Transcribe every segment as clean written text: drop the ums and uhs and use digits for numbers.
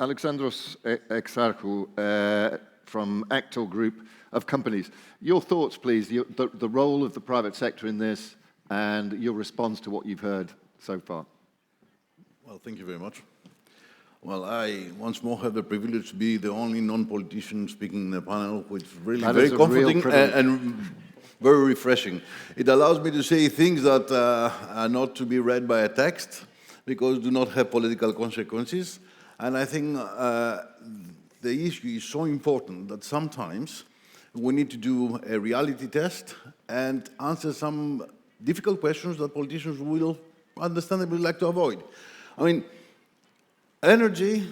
Alexandros Exarchou from AKTOR Group of Companies. Your thoughts, please, the role of the private sector in this and your response to what you've heard so far. Well, thank you very much. Well, I once more have the privilege to be the only non-politician speaking in the panel, which is really very comforting and very refreshing. It allows me to say things that are not to be read by a text, because do not have political consequences. And I think the issue is so important that sometimes we need to do a reality test and answer some difficult questions that politicians will understandably like to avoid. I mean, energy,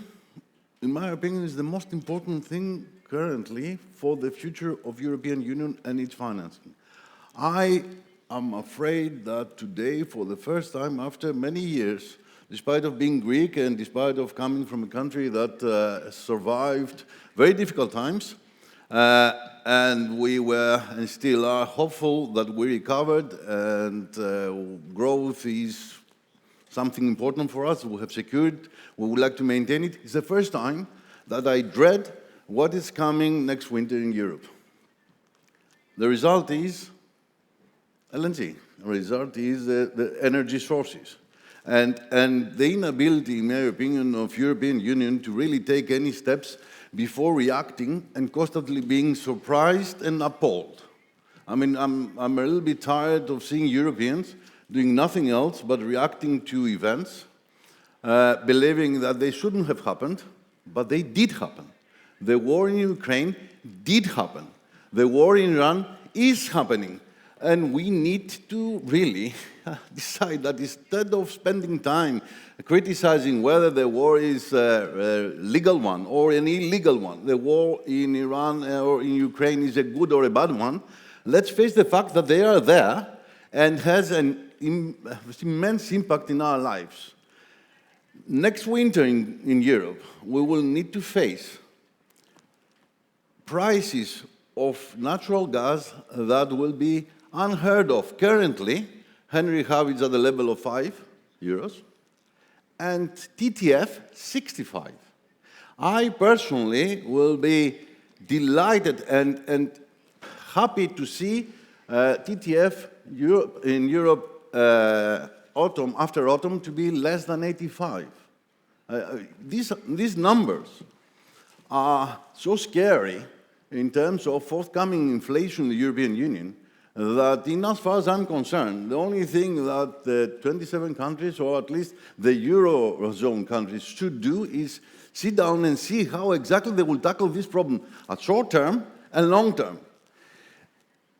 in my opinion, is the most important thing currently for the future of European Union and its financing. I am afraid that today, for the first time after many years, despite of being Greek and despite of coming from a country that survived very difficult times, and we were and still are hopeful that we recovered and growth is something important for us. We have secured, we would like to maintain it. It's the first time that I dread what is coming next winter in Europe. The result is LNG. The result is the energy sources. And the inability, in my opinion, of European Union to really take any steps before reacting and constantly being surprised and appalled. I mean, I'm a little bit tired of seeing Europeans doing nothing else but reacting to events, believing that they shouldn't have happened, but they did happen. The war in Ukraine did happen. The war in Iran is happening. And we need to really decide that instead of spending time criticizing whether the war is a legal one or an illegal one, the war in Iran or in Ukraine is a good or a bad one, let's face the fact that they are there and has an immense impact in our lives. Next winter in Europe, we will need to face prices of natural gas that will be unheard of. Currently, Henry Hub is at the level of €5, and TTF 65. I personally will be delighted and happy to see TTF in Europe after autumn to be less than 85. These numbers are so scary in terms of forthcoming inflation in the European Union that, in as far as I'm concerned, the only thing that the 27 countries, or at least the Eurozone countries, should do is sit down and see how exactly they will tackle this problem at short term and long term.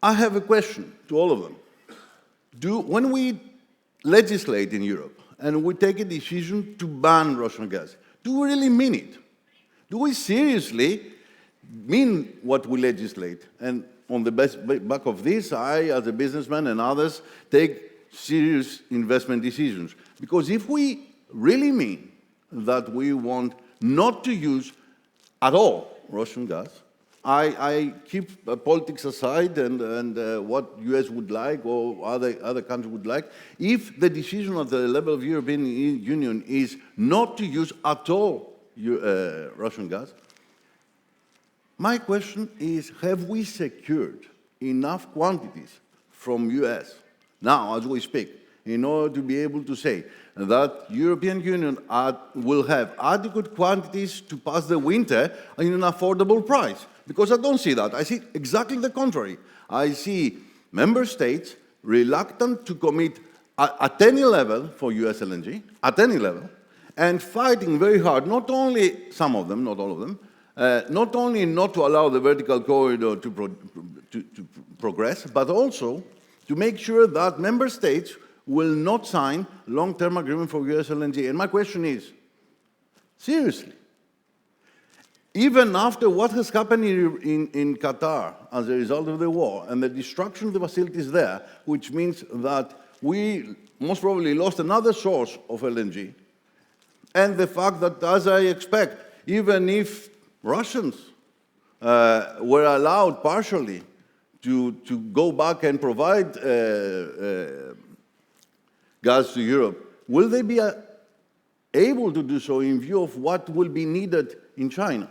I have a question to all of them. When we legislate in Europe and we take a decision to ban Russian gas, do we really mean it? Do we seriously mean what we legislate? And on the back of this, I, as a businessman and others, take serious investment decisions. Because if we really mean that we want not to use at all Russian gas, I keep politics aside and what US would like or other countries would like. If the decision at the level of European Union is not to use at all Russian gas, my question is, have we secured enough quantities from US now, as we speak, in order to be able to say that European Union will have adequate quantities to pass the winter in an affordable price? Because I don't see that. I see exactly the contrary. I see member states reluctant to commit at any level for US LNG, at any level, and fighting very hard, not only some of them, not all of them, not only not to allow the vertical corridor to progress, but also to make sure that member states will not sign long-term agreement for US LNG. And my question is, seriously, even after what has happened in Qatar as a result of the war and the destruction of the facilities there, which means that we most probably lost another source of LNG, and the fact that, as I expect, even if Russians were allowed partially to go back and provide gas to Europe, will they be able to do so in view of what will be needed in China.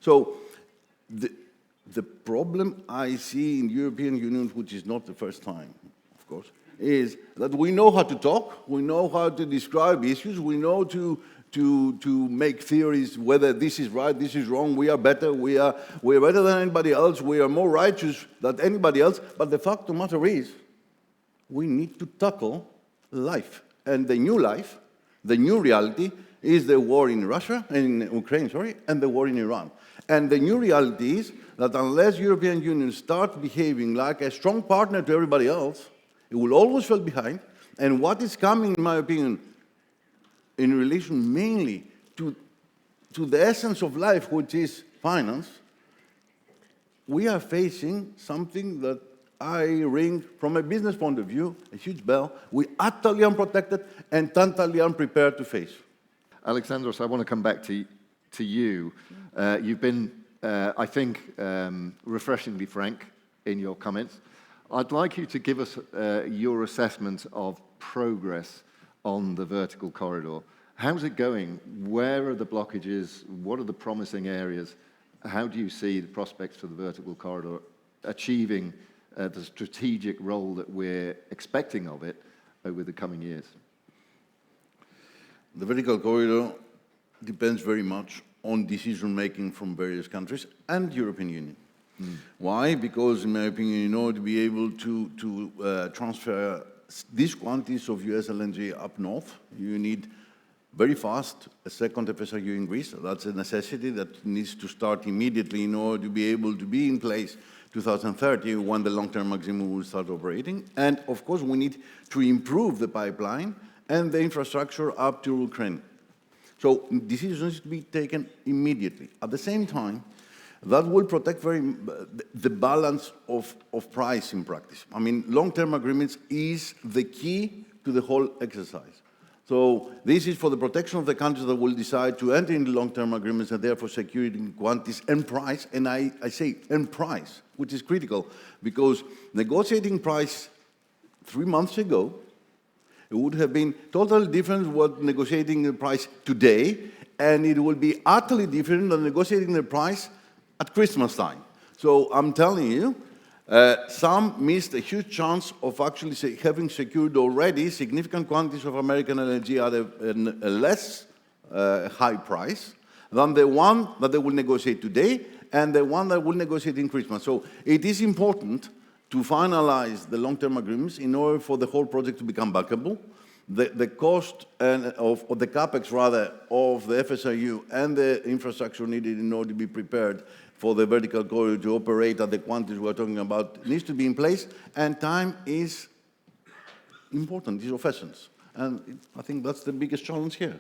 So the problem I see in the European Union, which is not the first time, of course, is that we know how to talk, we know how to describe issues, we know to make theories whether this is right, this is wrong, we are better, we are better than anybody else, we are more righteous than anybody else, but the fact of the matter is, we need to tackle life. And the new life, the new reality, is the war in Russia, in Ukraine, and the war in Iran. And the new reality is that unless European Union starts behaving like a strong partner to everybody else, it will always fall behind. And what is coming, in my opinion, in relation mainly to the essence of life, which is finance, we are facing something that I ring, from a business point of view, a huge bell. We are utterly unprotected and totally unprepared to face. Alexandros, I want to come back to you. You've been, I think, refreshingly frank in your comments. I'd like you to give us your assessment of progress on the vertical corridor. How's it going? Where are the blockages? What are the promising areas? How do you see the prospects for the vertical corridor achieving the strategic role that we're expecting of it over the coming years? The vertical corridor depends very much on decision-making from various countries and European Union. Why? Because, in my opinion, in order to be able to transfer these quantities of US LNG up north, you need very fast a second FSRU in Greece. That's a necessity that needs to start immediately in order to be able to be in place 2030, when the long-term maximum will start operating. And, of course, we need to improve the pipeline and the infrastructure up to Ukraine. So decisions need to be taken immediately. At the same time, that will protect the balance of price in practice. I mean, long-term agreements is the key to the whole exercise. So this is for the protection of the countries that will decide to enter into long-term agreements and therefore securing quantities and price, and I say and price, which is critical, because negotiating price 3 months ago, it would have been totally different what negotiating the price today, and it will be utterly different than negotiating the price at Christmas time. So I'm telling you, some missed a huge chance of actually having secured already significant quantities of American LNG at a less high price than the one that they will negotiate today and the one that will negotiate in Christmas. So it is important to finalize the long-term agreements in order for the whole project to become bankable. The cost of the capex, rather, of the FSRU and the infrastructure needed in order to be prepared for the vertical corridor to operate at the quantities we're talking about needs to be in place, and time is important, is of essence. And I think that's the biggest challenge here.